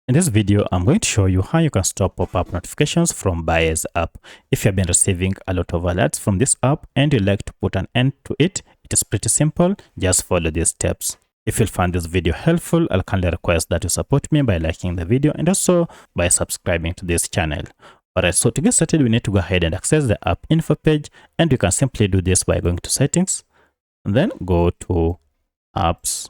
In this video, I'm going to show you how you can stop pop-up notifications from Bias app. If you've been receiving a lot of alerts from this app and you'd like to put an end to it, it is pretty simple. Just follow these steps. If you find this video helpful, I'll kindly request that you support me by liking the video and also by subscribing to this channel. Alright, so to get started, we need to go ahead and access the app info page, and you can simply do this by going to settings and then go to apps.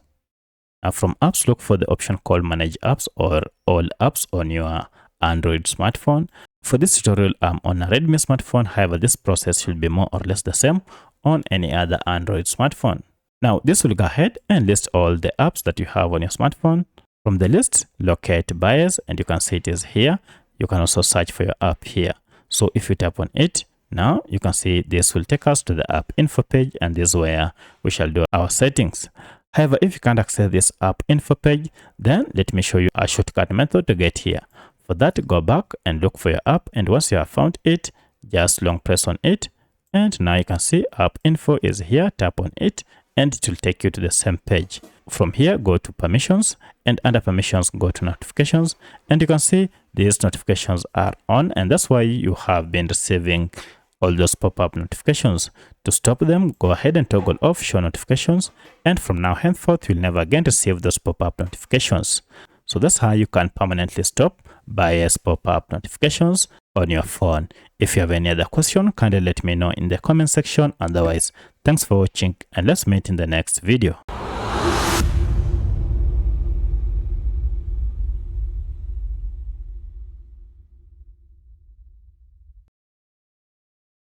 From apps, look for the option called manage apps or all apps on your Android smartphone. For this tutorial, I'm on a Redmi smartphone. However, this process should be more or less the same on any other Android smartphone. Now, this will go ahead and list all the apps that you have on your smartphone. From the list, locate Bias, and you can see it is here. You can also search for your app here. So if you tap on it, now you can see this will take us to the app info page, and this is where we shall do our settings. However, if you can't access this app info page, then let me show you a shortcut method to get here. For that, go back and look for your app, and once you have found it, just long press on it, and now you can see app info is here. Tap on it and it will take you to the same page. From here, go to permissions, and under permissions, go to notifications, and you can see these notifications are on, and that's why you have been receiving all those pop-up notifications. To stop them, go ahead and toggle off show notifications, and from now henceforth you'll never again receive those pop-up notifications. So that's how you can permanently stop Bias pop-up notifications on your phone. If you have any other question, kindly let me know in the comment section. Otherwise, thanks for watching, and let's meet in the next video.